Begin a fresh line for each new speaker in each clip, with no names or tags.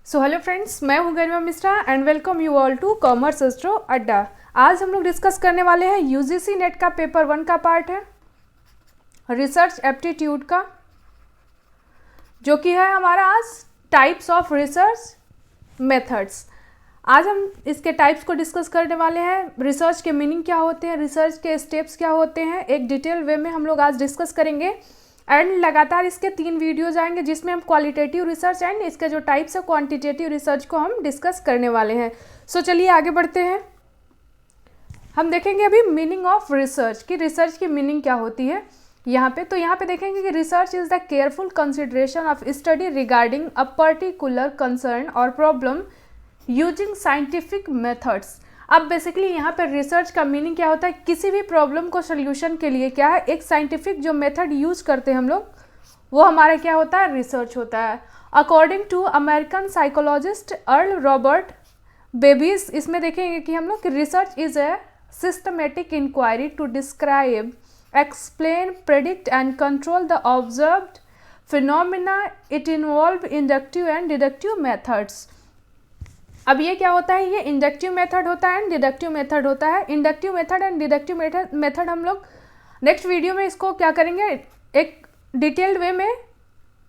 So hello friends, मैं हूं Garima Mishra and welcome you all to commerce astro Adda. आज हम लोग डिस्कस करने वाले हैं यूजीसी नेट का पेपर 1 का पार्ट है रिसर्च एप्टीट्यूड का, जो कि है हमारा आज टाइप्स ऑफ रिसर्च मेथड्स। आज हम इसके टाइप्स को डिस्कस करने वाले हैं, रिसर्च के मीनिंग क्या होते हैं, रिसर्च के स्टेप्स क्या होते हैं, एक डिटेल वे में हम लोग आज डिस्कस करेंगे। एंड लगातार इसके 3 वीडियोज आएंगे जिसमें हम क्वालिटेटिव रिसर्च एंड इसके जो टाइप्स है क्वांटिटेटिव रिसर्च को हम डिस्कस करने वाले हैं। सो चलिए आगे बढ़ते हैं। हम देखेंगे अभी मीनिंग ऑफ रिसर्च कि रिसर्च की मीनिंग क्या होती है यहाँ पे। तो यहाँ पे देखेंगे कि research is the careful consideration of study regarding a particular concern और प्रॉब्लम यूजिंग साइंटिफिक मेथड्स। अब बेसिकली यहाँ पर रिसर्च का मीनिंग क्या होता है, किसी भी प्रॉब्लम को सोल्यूशन के लिए क्या है, एक साइंटिफिक जो मेथड यूज करते हैं हम लोग, वो हमारा क्या होता है, रिसर्च होता है। According to American psychologist Earl Robert Babbie, इसमें देखेंगे कि हम लोग research is a systematic inquiry to describe, explain, predict and control the observed phenomena. It involve inductive and deductive methods. अब ये क्या होता है, ये इंडक्टिव मेथड होता है एंड डिडक्टिव मेथड होता है। Inductive method and deductive method हम लोग नेक्स्ट वीडियो में इसको क्या करेंगे, एक डिटेल्ड वे में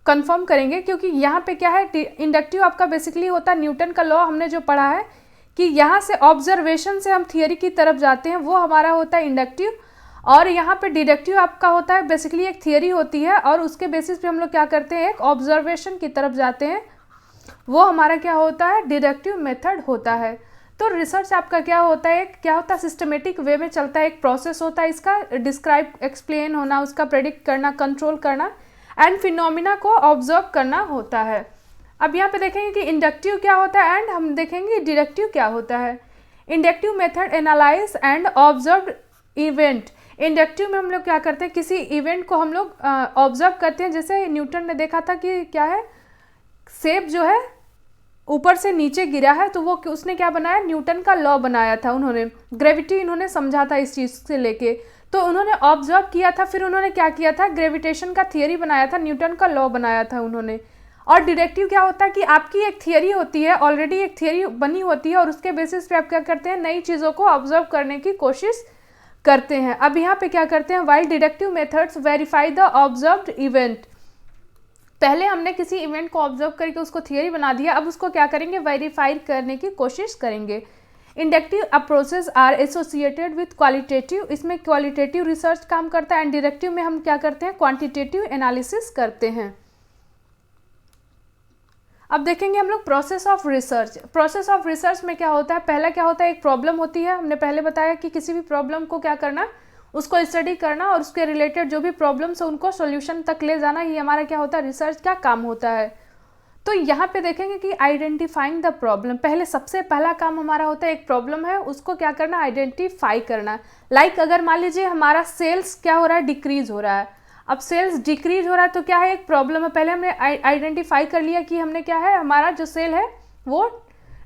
कंफर्म करेंगे, क्योंकि यहाँ पे क्या है, इंडक्टिव आपका बेसिकली होता है न्यूटन का लॉ हमने जो पढ़ा है कि यहाँ से ऑब्जर्वेशन से हम थियरी की तरफ जाते हैं, वो हमारा होता है इंडक्टिव। और यहाँ पे डिडक्टिव आपका होता है बेसिकली एक थियरी होती है और उसके बेसिस पे हम लोग क्या करते हैं, एक ऑब्जर्वेशन की तरफ जाते हैं, वो हमारा क्या होता है, डिडक्टिव मेथड होता है। तो रिसर्च आपका क्या होता है, क्या होता है, सिस्टमेटिक वे में चलता है, एक प्रोसेस होता है इसका, डिस्क्राइब, एक्सप्लेन होना, उसका प्रेडिक्ट करना, कंट्रोल करना एंड फिनोमिना को ऑब्जर्व करना होता है। अब यहाँ पे देखेंगे कि इंडक्टिव क्या होता है एंड हम देखेंगे डिडक्टिव क्या होता है। Inductive method analyse and observe event. Inductive में हम लोग क्या करते हैं, किसी इवेंट को हम लोग ऑब्जर्व करते हैं। जैसे न्यूटन ने देखा था कि क्या है, सेब जो है ऊपर से नीचे गिरा है, तो वो उसने क्या बनाया, न्यूटन का लॉ बनाया था उन्होंने, ग्रेविटी इन्होंने समझा था इस चीज़ से लेके। तो उन्होंने ऑब्जर्व किया था, फिर उन्होंने क्या किया था, ग्रेविटेशन का थियरी बनाया था, न्यूटन का लॉ बनाया था उन्होंने। और डिडक्टिव क्या होता है कि आपकी एक थियरी होती है, ऑलरेडी एक थियरी बनी होती है और उसके बेसिस पे आप क्या करते हैं, नई चीज़ों को ऑब्जर्व करने की कोशिश करते हैं। अब यहाँ पे क्या करते हैं, while deductive methods verify the observed event. पहले हमने किसी इवेंट को ऑब्जर्व करके उसको थियरी बना दिया, अब उसको क्या करेंगे, वेरीफाई करने की कोशिश करेंगे। Inductive approaches are associated with qualitative, इसमें क्वालिटेटिव रिसर्च काम करता है एंड डिडक्टिव में हम क्या करते हैं, क्वांटिटेटिव एनालिसिस करते हैं। अब देखेंगे हम लोग process of research. Process of research में क्या होता है, पहला क्या होता है, एक प्रॉब्लम होती है, हमने पहले बताया कि किसी भी प्रॉब्लम को क्या करना, उसको स्टडी करना और उसके रिलेटेड जो भी प्रॉब्लम्स है उनको सॉल्यूशन तक ले जाना, ये हमारा क्या होता है, रिसर्च का काम होता है। तो यहाँ पे देखेंगे कि आइडेंटिफाइंग द प्रॉब्लम, पहले सबसे पहला काम हमारा होता है, एक प्रॉब्लम है उसको क्या करना, आइडेंटिफाई करना। लाइक अगर मान लीजिए हमारा सेल्स क्या हो रहा है, डिक्रीज हो रहा है। अब सेल्स डिक्रीज हो रहा है तो क्या है, एक प्रॉब्लम है, पहले हमने आइडेंटिफाई कर लिया कि हमने क्या है, हमारा जो सेल है वो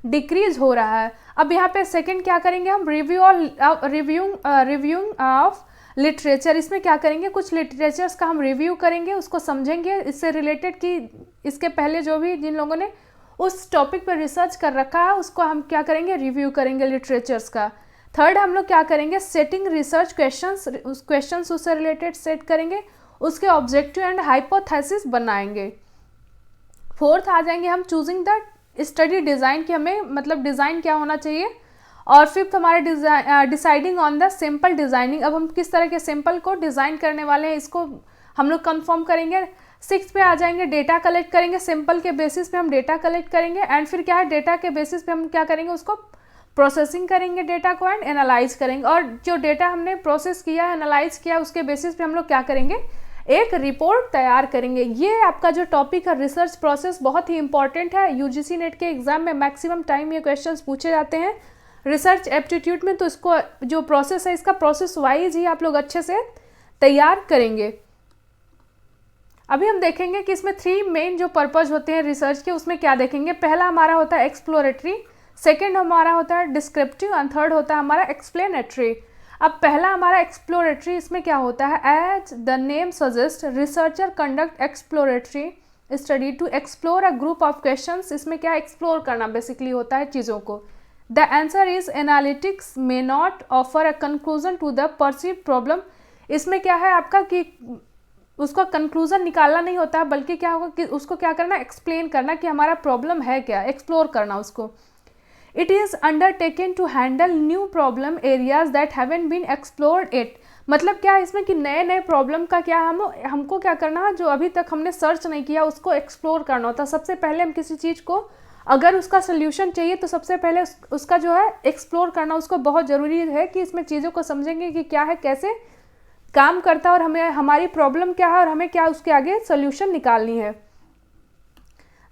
डिक्रीज हो रहा है। अब यहाँ पे सेकंड क्या करेंगे हम, रिव्यूइंग ऑफ लिटरेचर। इसमें क्या करेंगे, कुछ लिटरेचर्स का हम रिव्यू करेंगे, उसको समझेंगे इससे रिलेटेड कि इसके पहले जो भी जिन लोगों ने उस टॉपिक पर रिसर्च कर रखा है उसको हम क्या करेंगे, रिव्यू करेंगे लिटरेचर्स का। थर्ड हम लोग क्या करेंगे, सेटिंग रिसर्च क्वेश्चंस, उस क्वेश्चंस उससे रिलेटेड सेट करेंगे, उसके ऑब्जेक्टिव एंड हाइपोथेसिस बनाएंगे। फोर्थ आ जाएंगे हम चूजिंग द स्टडी डिज़ाइन, कि हमें मतलब डिज़ाइन क्या होना चाहिए। और फिफ्थ हमारे deciding on the simple designing, अब हम किस तरह के सिंपल को डिज़ाइन करने वाले हैं इसको हम लोग कंफर्म करेंगे। सिक्स्थ पे आ जाएंगे डेटा कलेक्ट करेंगे, सिंपल के बेसिस पे हम डेटा कलेक्ट करेंगे एंड फिर क्या है, डेटा के बेसिस पे हम क्या करेंगे, उसको प्रोसेसिंग करेंगे डेटा को एंड एनालाइज करेंगे। और जो डेटा हमने प्रोसेस किया, एनालाइज किया, उसके बेसिस पे हम लोग क्या करेंगे, एक रिपोर्ट तैयार करेंगे। ये आपका जो टॉपिक है रिसर्च प्रोसेस बहुत ही इंपॉर्टेंट है, यूजीसी नेट के एग्जाम में मैक्सिमम टाइम ये क्वेश्चंस पूछे जाते हैं रिसर्च एप्टीट्यूड में। तो इसको जो प्रोसेस है, इसका प्रोसेस वाइज ही आप लोग अच्छे से तैयार करेंगे। अभी हम देखेंगे कि इसमें 3 मेन जो पर्पज होते हैं रिसर्च के, उसमें क्या देखेंगे। पहला हमारा होता है एक्सप्लोरेटरी, सेकेंड हमारा होता है डिस्क्रिप्टिव एंड थर्ड होता है हमारा एक्सप्लेनेटरी। अब पहला हमारा एक्सप्लोरेटरी, इसमें क्या होता है, as the name suggest researcher conduct exploratory study to explore a group of questions, इसमें क्या एक्सप्लोर करना बेसिकली होता है चीज़ों को। The answer is analytics may not offer a conclusion to the perceived problem, इसमें क्या है आपका कि उसको कंक्लूजन निकालना नहीं होता है, बल्कि क्या होगा कि उसको क्या करना, एक्सप्लेन करना कि हमारा प्रॉब्लम है क्या, एक्सप्लोर करना उसको। It is undertaken to handle new problem areas that haven't been explored it, मतलब क्या है इसमें कि नए नए प्रॉब्लम का क्या हमको क्या करना है, जो अभी तक हमने सर्च नहीं किया उसको एक्सप्लोर करना होता है। सबसे पहले हम किसी चीज़ को अगर उसका सोल्यूशन चाहिए तो सबसे पहले उसका जो है एक्सप्लोर करना उसको बहुत ज़रूरी है, कि इसमें चीज़ों को समझेंगे कि क्या है, कैसे काम करता है और हमें हमारी प्रॉब्लम क्या है और हमें क्या उसके आगे सोल्यूशन निकालनी है।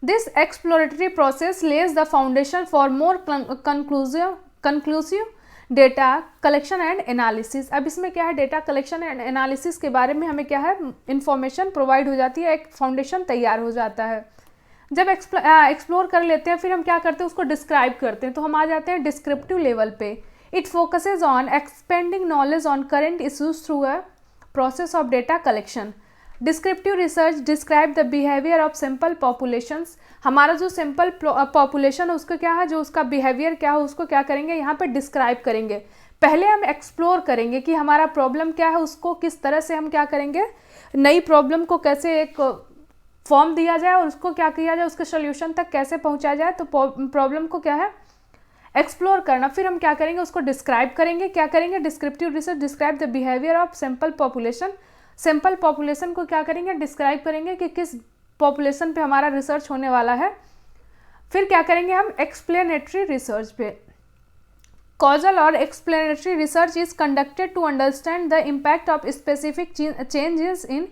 This exploratory process Lay's the foundation for more conclusive data collection and analysis. अब इसमें क्या है, डेटा कलेक्शन एंड एनालिसिस के बारे में हमें क्या है इंफॉर्मेशन प्रोवाइड हो जाती है, एक फाउंडेशन तैयार हो जाता है। जब एक्सप्लोर कर लेते हैं फिर हम क्या करते हैं, उसको डिस्क्राइब करते हैं, तो हम आ जाते हैं डिस्क्रिप्टिव लेवल पे। It focuses on expanding knowledge on current issues through a process of data collection. Descriptive research describe the behaviour of simple populations, हमारा जो सिंपल पॉपुलेशन है उसका क्या है, जो उसका बिहेवियर क्या है उसको क्या करेंगे यहाँ पे डिस्क्राइब करेंगे। पहले हम एक्सप्लोर करेंगे कि हमारा प्रॉब्लम क्या है, उसको किस तरह से हम क्या करेंगे, नई प्रॉब्लम को कैसे एक फॉर्म दिया जाए और उसको क्या किया जाए, उसके सोल्यूशन तक कैसे पहुँचाया जाए। तो प्रॉब्लम को क्या है एक्सप्लोर करना, फिर हम क्या करेंगे उसको डिस्क्राइब करेंगे। क्या करेंगे, descriptive research describe the behaviour of simple population, simple population को क्या करेंगे डिस्क्राइब करेंगे कि किस पॉपुलेशन पे हमारा रिसर्च होने वाला है। फिर क्या करेंगे हम एक्सप्लेनेटरी रिसर्च पे। कॉजल और explanatory research is conducted to understand the impact of specific changes in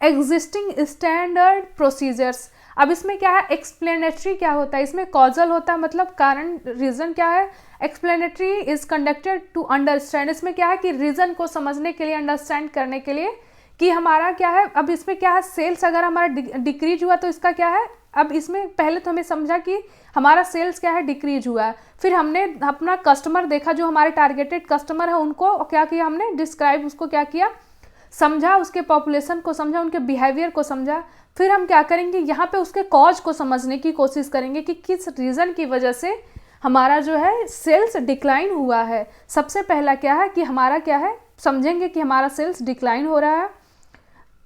existing standard procedures. अब इसमें क्या है, एक्सप्लेनेटरी क्या होता है, इसमें कॉजल होता है मतलब कारण, रीज़न क्या है, explanatory is conducted to understand, इसमें क्या है कि रीज़न को समझने के लिए, अंडरस्टैंड करने के लिए कि हमारा क्या है। अब इसमें क्या है, सेल्स अगर हमारा डिक्रीज हुआ तो इसका क्या है, अब इसमें पहले तो हमें समझा कि हमारा सेल्स क्या है डिक्रीज हुआ है, फिर हमने अपना कस्टमर देखा, जो हमारे टारगेटेड कस्टमर है उनको क्या किया हमने डिस्क्राइब, उसको क्या किया समझा, उसके पॉपुलेशन को समझा, उनके बिहेवियर को समझा। फिर हम क्या करेंगे यहाँ पे उसके कॉज को समझने की कोशिश करेंगे कि किस रीज़न की वजह से हमारा जो है सेल्स डिक्लाइन हुआ है। सबसे पहला क्या है कि हमारा क्या है, समझेंगे कि हमारा सेल्स डिक्लाइन हो रहा है,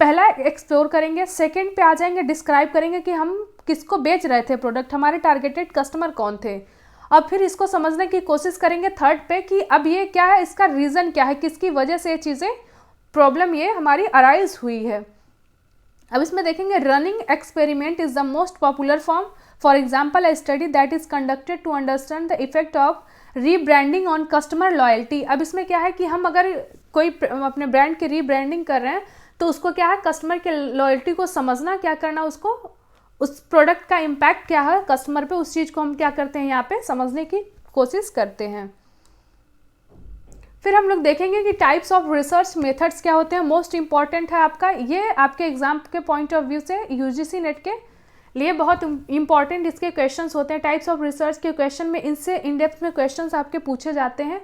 पहला एक्सप्लोर करेंगे। सेकंड पे आ जाएंगे, डिस्क्राइब करेंगे कि हम किसको बेच रहे थे प्रोडक्ट, हमारे टारगेटेड कस्टमर कौन थे, और फिर इसको समझने की कोशिश करेंगे थर्ड पे कि अब ये क्या है, इसका रीज़न क्या है, किसकी वजह से ये चीज़ें प्रॉब्लम ये हमारी अराइज हुई है। अब इसमें देखेंगे running experiment is the most popular form, for example a study that is conducted to understand the effect of rebranding on customer loyalty. अब इसमें क्या है कि हम अगर कोई अपने ब्रांड की रीब्रांडिंग कर रहे हैं तो उसको क्या है कस्टमर के लॉयल्टी को समझना, क्या करना, उसको उस प्रोडक्ट का इम्पैक्ट क्या है कस्टमर पे, उस चीज़ को हम क्या करते हैं यहाँ पे समझने की कोशिश करते हैं। फिर हम लोग देखेंगे कि टाइप्स ऑफ रिसर्च मेथड्स क्या होते हैं। मोस्ट इंपॉर्टेंट है आपका ये, आपके एग्जाम के पॉइंट ऑफ व्यू से यूजीसी नेट के लिए बहुत इंपॉर्टेंट इसके क्वेश्चंस होते हैं। टाइप्स ऑफ रिसर्च के क्वेश्चन में इनसे इन डेप्थ में क्वेश्चंस आपके पूछे जाते हैं।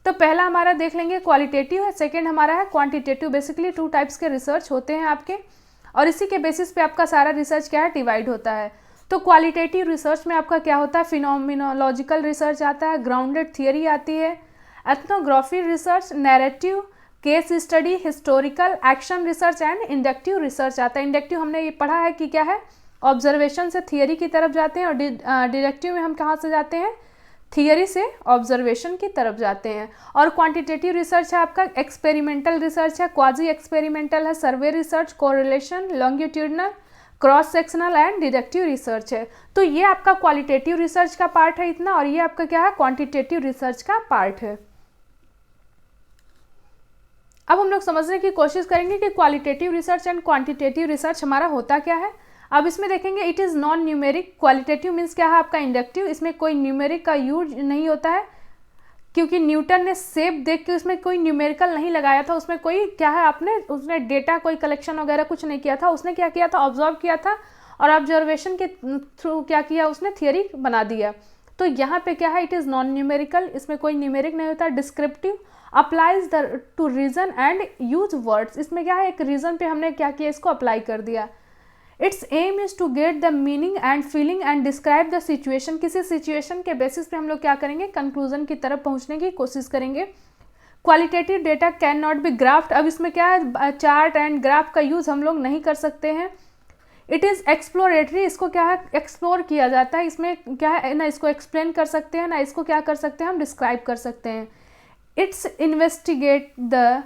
तो पहला हमारा देख लेंगे क्वालिटेटिव है, सेकेंड हमारा है क्वान्टिटेटिव। बेसिकली 2 टाइप्स के रिसर्च होते हैं आपके, और इसी के बेसिस पे आपका सारा रिसर्च क्या है डिवाइड होता है। तो क्वालिटेटिव रिसर्च में आपका क्या होता है, फिनोमिनोलॉजिकल रिसर्च आता है, ग्राउंडेड थियरी आती है, ethnography research, narrative, case study, historical, action research and inductive research आता है। इंडक्टिव हमने ये पढ़ा है कि क्या है, ऑब्जर्वेशन से थियरी की तरफ जाते हैं, और डिडक्टिव में हम कहाँ से जाते हैं, थियरी से ऑब्जर्वेशन की तरफ जाते हैं। और क्वांटिटेटिव रिसर्च है आपका एक्सपेरिमेंटल रिसर्च है, क्वाजी एक्सपेरिमेंटल है, सर्वे research, correlation, longitudinal, cross sectional and deductive research है। तो ये आपका क्वालिटेटिव रिसर्च का पार्ट है इतना, और ये आपका क्या है क्वांटिटेटिव रिसर्च का पार्ट है। अब हम लोग समझने की कोशिश करेंगे कि qualitative research and quantitative research हमारा होता क्या है। अब इसमें देखेंगे it is non numeric. Qualitative means क्या है आपका इंडक्टिव, इसमें कोई न्यूमेरिक का यूज नहीं होता है, क्योंकि न्यूटन ने शेप देख के उसमें कोई न्यूमेरिकल नहीं लगाया था, उसमें कोई क्या है आपने उसने डेटा कोई कलेक्शन वगैरह कुछ नहीं किया था, उसने क्या किया था ऑब्जर्व किया था, और ऑब्जर्वेशन के थ्रू क्या किया उसने थियरी बना दिया। तो यहाँ पे क्या है इट इज़ नॉन न्यूमेरिकल, इसमें कोई न्यूमेरिक नहीं होता। Descriptive applies to reason and use words, इसमें क्या है एक रीजन पे हमने क्या किया इसको अप्लाई कर दिया। Its aim is to get the meaning and feeling and describe the situation. किसी सिचुएशन के बेसिस पे हम लोग क्या करेंगे, कंक्लूजन की तरफ पहुंचने की कोशिश करेंगे। Qualitative data can not be graphed. अब इसमें क्या है, चार्ट एंड ग्राफ का यूज़ हम लोग नहीं कर सकते हैं। इट इज़ एक्सप्लोरेटरी, इसको क्या है, एक्सप्लोर किया जाता है। इसमें क्या है ना, इसको एक्सप्लेन कर सकते हैं ना, इसको क्या कर सकते हैं, हम डिस्क्राइब कर सकते हैं। It's investigate the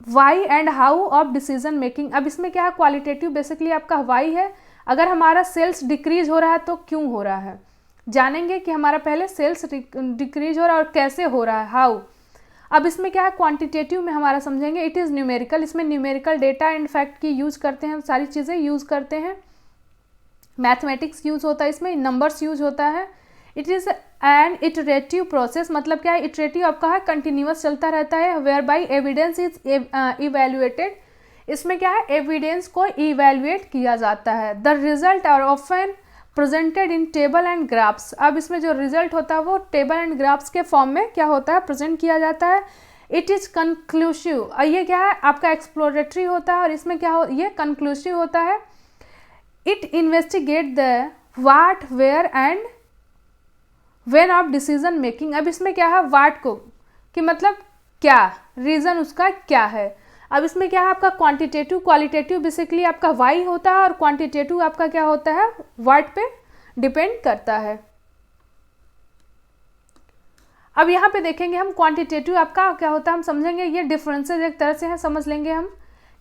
why and how of decision making. अब इसमें क्या है, क्वालिटेटिव बेसिकली आपका वाई है। अगर हमारा सेल्स डिक्रीज हो रहा है तो क्यों हो रहा है, जानेंगे कि हमारा पहले सेल्स डिक्रीज हो रहा है और कैसे हो रहा है, हाउ। अब इसमें क्या है, क्वांटिटेटिव में हमारा समझेंगे। इट इज़ न्यूमेरिकल, इसमें न्यूमेरिकल डेटा एंड फैक्ट की यूज़ करते हैं, सारी चीज़ें यूज़ करते हैं। मैथमेटिक्स यूज़ होता है, इसमें नंबर्स यूज होता है। It is an iterative process, मतलब क्या है, इटरेटिव आपका है कंटिन्यूअस चलता रहता है। Where by evidence is evaluated, इसमें क्या है, एविडेंस को इवेल्युएट किया जाता है। The result are often presented in table and graphs. अब इसमें जो रिजल्ट होता है वो टेबल एंड ग्राफ्स के फॉर्म में क्या होता है, प्रेजेंट किया जाता है। इट इज़ कंक्लूसिव, ये क्या है, आपका एक्सप्लोरेटरी होता है और इसमें क्या हो, ये कंक्लूसिव होता है। It investigate the what, where and when of decision making. अब इसमें क्या है, वाट को कि मतलब क्या, रीज़न उसका क्या है। अब इसमें क्या है, आपका क्वांटिटेटिव, क्वालिटेटिव बेसिकली आपका वाई होता है और क्वांटिटेटिव आपका क्या होता है, वाट पे डिपेंड करता है। अब यहाँ पे देखेंगे हम क्वांटिटेटिव आपका क्या होता है, हम समझेंगे ये डिफरेंसेस एक तरह से है, समझ लेंगे हम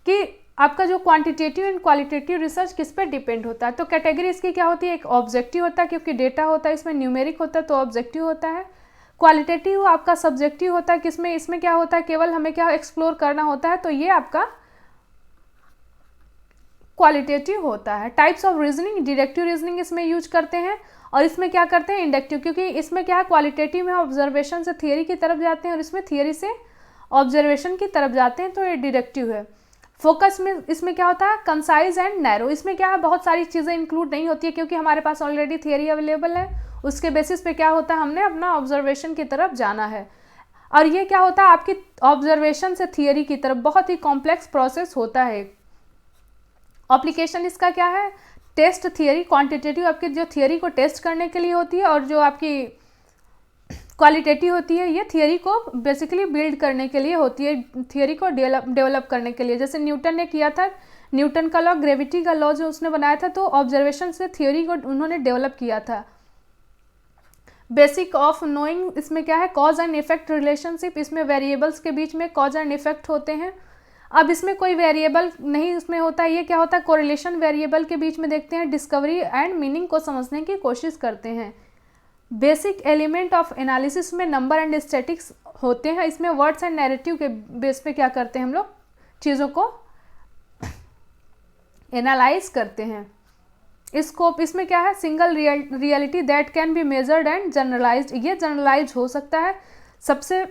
कि आपका जो क्वांटिटेटिव एंड क्वालिटेटिव रिसर्च किस पे डिपेंड होता है। तो कैटेगरी इसकी क्या होती है, एक ऑब्जेक्टिव होता है क्योंकि डेटा होता है, इसमें न्यूमेरिक होता है तो ऑब्जेक्टिव होता है। क्वालिटेटिव आपका सब्जेक्टिव होता है, किसमें, इसमें क्या होता है, केवल हमें क्या एक्सप्लोर करना होता है, तो ये आपका क्वालिटेटिव होता है। Types of reasoning, deductive reasoning इसमें यूज करते हैं और इसमें क्या करते हैं, इंडक्टिव, क्योंकि इसमें क्या है, क्वालिटेटिव में ऑब्जर्वेशन से थियरी की तरफ जाते हैं और इसमें थियरी से ऑब्जर्वेशन की तरफ जाते हैं, तो ये डिडक्टिव है। फोकस में इसमें क्या होता है, कंसाइज एंड नैरो, इसमें क्या है, बहुत सारी चीज़ें इंक्लूड नहीं होती है क्योंकि हमारे पास ऑलरेडी थियरी अवेलेबल है, उसके बेसिस पे क्या होता है, हमने अपना ऑब्जर्वेशन की तरफ जाना है। और ये क्या होता है, आपकी ऑब्जर्वेशन से थियरी की तरफ बहुत ही कॉम्प्लेक्स प्रोसेस होता है। एप्लीकेशन इसका क्या है, टेस्ट थियरी, क्वांटिटेटिव आपकी जो थियरी को टेस्ट करने के लिए होती है और जो आपकी क्वालिटेटिव होती है ये थियरी को बेसिकली बिल्ड करने के लिए होती है, थियरी को डेवलप करने के लिए। जैसे न्यूटन ने किया था, न्यूटन का लॉ, ग्रेविटी का लॉ जो उसने बनाया था, तो ऑब्जर्वेशन से थियरी को उन्होंने डेवलप किया था। बेसिक ऑफ नोइंग, इसमें क्या है, कॉज एंड इफेक्ट रिलेशनशिप, इसमें वेरिएबल्स के बीच में कॉज एंड इफेक्ट होते हैं। अब इसमें कोई वेरिएबल नहीं इसमें होता है, ये क्या होता है, कोरिलेशन वेरिएबल के बीच में देखते हैं, डिस्कवरी एंड मीनिंग को समझने की कोशिश करते हैं। बेसिक एलिमेंट ऑफ एनालिसिस में नंबर एंड स्टैटिक्स होते हैं, इसमें वर्ड्स एंड नैरेटिव के बेस पे क्या करते हैं, हम लोग चीज़ों को एनालाइज करते हैं। स्कोप, इसमें क्या है, single reality that can be measured and generalized, ये जनरलाइज हो सकता है। सबसे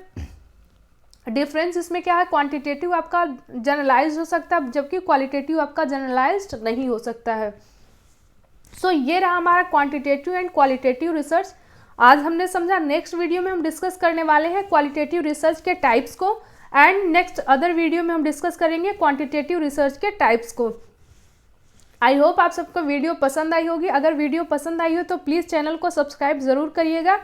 डिफरेंस इसमें क्या है, क्वांटिटेटिव आपका जनरलाइज हो सकता है जबकि क्वालिटेटिव आपका जनरलाइज्ड नहीं हो सकता है। सो ये रहा हमारा क्वांटिटेटिव एंड क्वालिटेटिव रिसर्च, आज हमने समझा। नेक्स्ट वीडियो में हम डिस्कस करने वाले हैं क्वालिटेटिव रिसर्च के टाइप्स को एंड नेक्स्ट अदर वीडियो में हम डिस्कस करेंगे क्वांटिटेटिव रिसर्च के टाइप्स को। आई होप आप सबको वीडियो पसंद आई होगी। अगर वीडियो पसंद आई हो तो प्लीज़ चैनल को सब्सक्राइब ज़रूर करिएगा